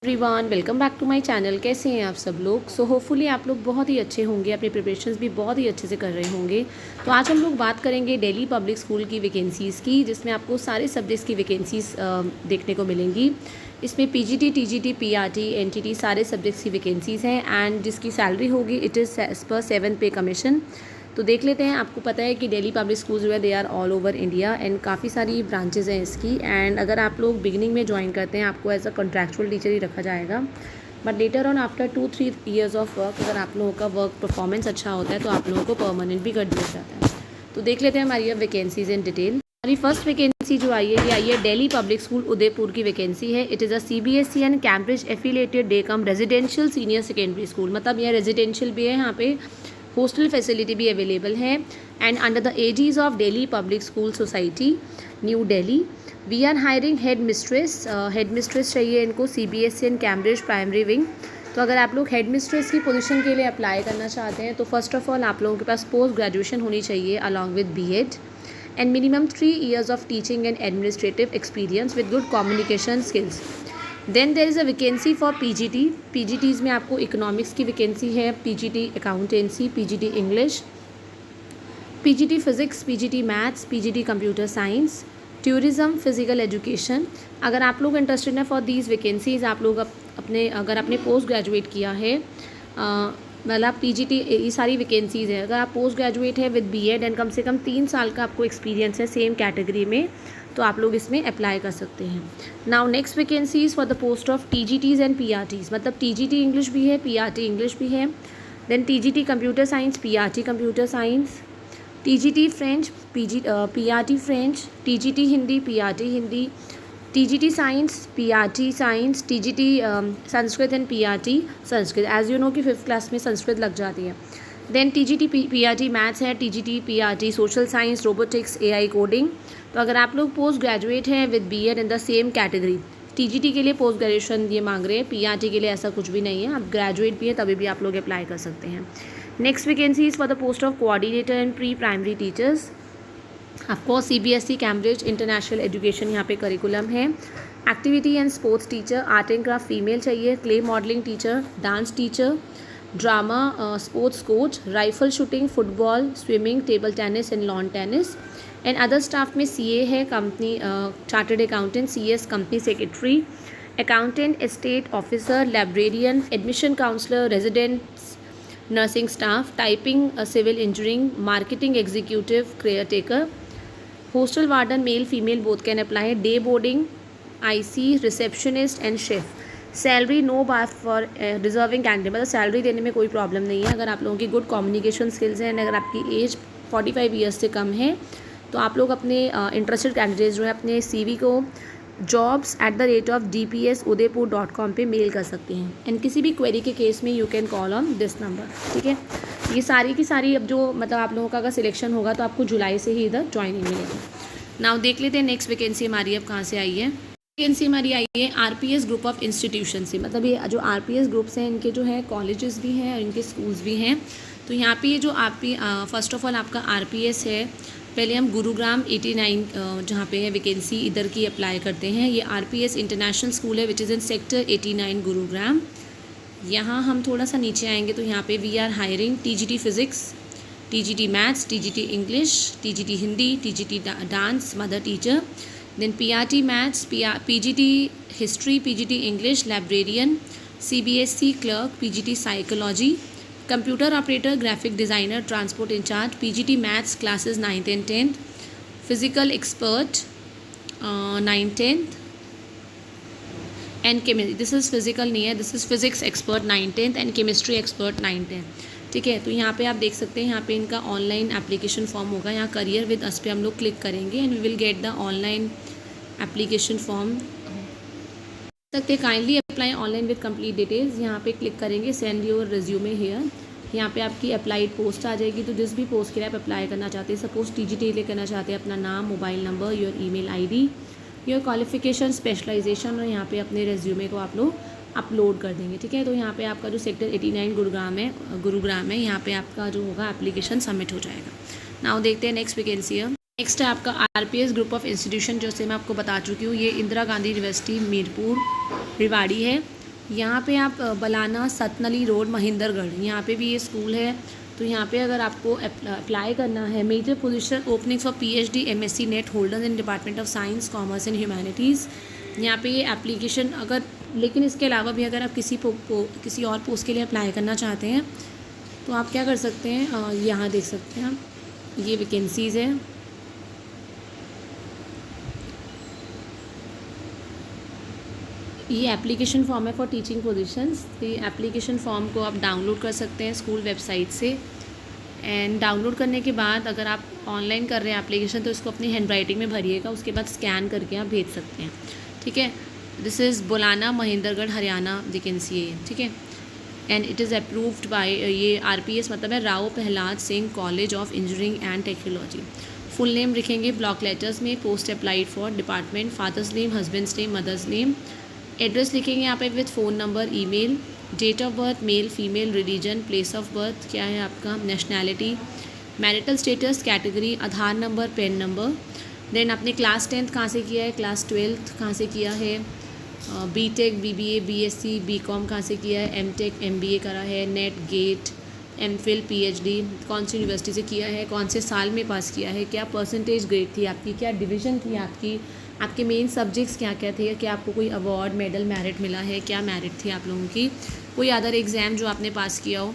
Everyone, welcome back to my channel. कैसे हैं आप सब लोग? होपफुली आप लोग बहुत ही अच्छे होंगे, अपने प्रिपरेशंस भी बहुत ही अच्छे से कर रहे होंगे। तो आज हम लोग बात करेंगे दिल्ली पब्लिक स्कूल की वैकेंसीज़ की, जिसमें आपको सारे सब्जेक्ट्स की वैकेंसीज़ देखने को मिलेंगी। इसमें पीजीटी, टीजीटी, पीआरटी, एनटीटी सारे सब्जेक्ट्स की वैकेंसीज़ हैं एंड जिसकी सैलरी होगी इट इज़ एज पर 7 पे कमीशन। तो देख लेते हैं। आपको पता है कि दिल्ली पब्लिक स्कूल्स जो है they are all over India and काफ़ी सारी ब्रांचेज़ हैं इसकी। एंड अगर आप लोग बिगिनिंग में ज्वाइन करते हैं आपको एज अ कॉन्ट्रैक्चुअल टीचर ही रखा जाएगा, but later on after 2-3 years of work अगर आप लोगों का वर्क परफॉर्मेंस अच्छा होता है तो आप लोगों को परमानेंट भी कर दिया जाता है। तो देख लेते हैं हमारी अब वैकेंसीज इन डिटेल। हमारी फर्स्ट वैकेंसी जो आई है ये आई है दिल्ली पब्लिक स्कूल उदयपुर की वैकेंसी है। It is a CBSE and Cambridge affiliated day cum residential senior secondary school, मतलब यह रेजिडेंशियल भी है, यहाँ पे हॉस्टल फैसिलिटी भी अवेलेबल है। And under the aegis of Delhi public school society new Delhi we are hiring headmistress चाहिए इनको, CBSE and Cambridge primary wing. तो अगर आप लोग हेड मिस्ट्रेस की पोजीशन के लिए अप्लाई करना चाहते हैं तो फर्स्ट ऑफ ऑल आप लोगों के पास पोस्ट ग्रेजुएशन होनी चाहिए along with BEd and minimum 3 years of teaching and administrative experience with good communication skills. Then there is a vacancy for PGT. PGTs में आपको इकोनॉमिक्स की वैकेंसी है, PGT accountancy, PGT English, PGT physics, PGT maths, PGT computer science, tourism, physical education. अगर आप लोग interested हैं for these vacancies, आप लोग अगर आपने पोस्ट ग्रेजुएट किया है, मतलब पीजीटी ये सारी वैकेंसीज़ है। अगर आप पोस्ट ग्रेजुएट है विद बीएड एंड कम से कम 3 साल का आपको एक्सपीरियंस है सेम कैटेगरी में, तो आप लोग इसमें अप्लाई कर सकते हैं। Now next vacancies for the post of TGTs and PRTs, मतलब टीजीटी इंग्लिश भी है, पीआरटी इंग्लिश भी है। Then TGT computer science, PRT computer science, TGT French, PRT French, TGT Hindi, PRT Hindi, TGT science, PRT science, TGT Sanskrit and PRT Sanskrit. As you know कि 5th class में संस्कृत लग जाती है। देन टीजीटी पीआरटी मैथ्स है, TGT PRT social science, robotics, AI coding. तो अगर आप लोग पोस्ट ग्रेजुएट हैं with BEd in the same category, TGT के लिए पोस्ट ग्रेजुएशन ये मांग रहे हैं, पीआरटी के लिए ऐसा कुछ भी नहीं है, आप ग्रेजुएट भी हैं तभी भी आप लोग अप्लाई कर सकते हैं। Next vacancy is for the post of coordinator and pre primary teachers. Of course CBSE Cambridge international education यहाँ पे करिकुलम है। Activity and sports teacher, art and craft female चाहिए, clay modelling teacher, dance teacher, drama, sports coach, rifle shooting, football, swimming, table tennis and lawn tennis. And other staff में CA है, company chartered accountant, CS company secretary, accountant, estate officer, librarian, admission counsellor, residents, nursing staff, typing, civil engineering, marketing executive, care taker, hostel warden, male female both can apply, day boarding, IC, receptionist and chef. Salary no bar for deserving candidate, मतलब salary देने में कोई problem नहीं है अगर आप लोगों की गुड कम्युनिकेशन स्किल्स हैं एंड अगर आपकी एज 45 ईयर्स से कम है तो आप लोग अपने इंटरेस्टेड कैंडिडेट जो है अपने सीवी को jobs@dpsudaypur.com पे मेल कर सकते हैं एंड किसी भी क्वेरी के केस में you can call on this number. ठीक है, ये सारी की सारी अब जो मतलब आप लोगों का अगर सिलेक्शन होगा तो आपको जुलाई से ही इधर ज्वाइनिंग मिलेगी। नाउ देख लेते हैं नेक्स्ट वैकेंसी हमारी अब कहाँ से आई है। वैकेंसी हमारी आई है आरपीएस ग्रुप ऑफ इंस्टीट्यूशन से, मतलब ये जो आरपीएस ग्रुप्स हैं इनके जो है कॉलेजेस भी हैं और इनके स्कूल्स भी हैं। तो यहाँ पे ये जो फर्स्ट ऑफ ऑल आपका आरपीएस है, पहले हम गुरुग्राम 89 जहाँ पे है वैकेंसी इधर की अप्लाई करते हैं। ये आरपीएस इंटरनेशनल स्कूल है which is in sector 89 Gurugram. यहाँ हम थोड़ा सा नीचे आएंगे तो यहाँ पे we are hiring TGT physics, TGT maths, TGT English, TGT Hindi, TGT dance mother teacher, then PRT maths, PGT history, PGT English, librarian, CBSE clerk, PGT psychology, computer operator, graphic designer, transport incharge, PGT maths classes 9th and 10th, physical expert 9th 10th and chemistry, this is physical नहीं है, this is physics expert 9th 10th and chemistry expert 9th 10th। ठीक है, तो यहाँ पे आप देख सकते हैं यहाँ पे इनका ऑनलाइन एप्लीकेशन फॉर्म होगा, यहाँ करियर विद अस पे हम लोग क्लिक करेंगे and we will get the online application form. सकते हैं kindly apply online with complete details, यहाँ पे क्लिक करेंगे सेंड योर रिज्यूमे हेयर। यहाँ पे आपकी अप्लाइड पोस्ट आ जाएगी, तो जिस भी पोस्ट के लिए आप अप्लाई करना चाहते हैं, सपोज टीजीटी लिए करना चाहते हैं, अपना नाम, mobile number, your email ID, your qualification, specialization और यहाँ पे अपने रिज्यूमे को आप लोग अपलोड कर देंगे। ठीक है, तो यहाँ पे आपका जो सेक्टर 89 गुरुग्राम है यहाँ पे आपका जो होगा एप्लीकेशन सबमिट हो जाएगा। नाउ देखते हैं नेक्स्ट वैकेंसी है। नेक्स्ट है आपका आरपीएस ग्रुप ऑफ इंस्टीट्यूशन, जैसे मैं आपको बता चुकी हूँ, ये इंदिरा गांधी यूनिवर्सिटी मीरपुर रेवाड़ी है। यहाँ पे आप बलाना सतनली रोड महेंद्रगढ़, यहाँ पे भी ये स्कूल है। तो यहाँ पे अगर आपको अप्लाई करना है, major position openings for PhD MSc NET holders in department of science commerce and humanities, यहाँ पे ये एप्लीकेशन अगर, लेकिन इसके अलावा भी अगर आप किसी और पोस्ट के लिए अप्लाई करना चाहते हैं तो आप क्या कर सकते हैं, यहाँ देख सकते हैं आप, ये वैकेंसीज़ है। ये एप्लीकेशन फॉर्म है फॉर टीचिंग पोजीशंस। तो ये एप्लीकेशन फॉर्म को आप डाउनलोड कर सकते हैं स्कूल वेबसाइट से। एंड डाउनलोड करने के बाद अगर आप ऑनलाइन कर रहे हैं एप्लीकेशन तो इसको अपनी हैंड राइटिंग में भरिएगा, उसके बाद स्कैन करके आप भेज सकते हैं। ठीक है, दिस इज़ बुलाना महेंद्रगढ़ हरियाणा वैकेंसी है। ठीक है, and it is approved by, ये आरपीएस मतलब है Rao Prahlad Singh college of engineering and technology. Full name लिखेंगे ब्लॉक लेटर्स में, post applied for, department, father's name, husband's name, mother's name, address लिखेंगे यहाँ पे with phone number, email, date of birth male female, religion, place of birth क्या है आपका, nationality, marital status, category, Aadhaar number, PAN number. Then आपने class 10th कहाँ से किया है, क्लास 12th कहाँ से किया है, बीटेक, बीबीए, बीएससी, बीकॉम कहाँ से किया है, एमटेक, एमबीए करा है, नेट, गेट, एमफिल, पीएचडी कौन सी यूनिवर्सिटी से किया है, कौन से साल में पास किया है, क्या परसेंटेज ग्रेड थी आपकी, क्या डिवीज़न थी आपकी, आपके मेन सब्जेक्ट्स क्या क्या थे, क्या आपको कोई अवार्ड, मेडल, मेरिट मिला है, क्या मेरिट थी आप लोगों की, कोई अदर एग्ज़ाम जो आपने पास किया हो।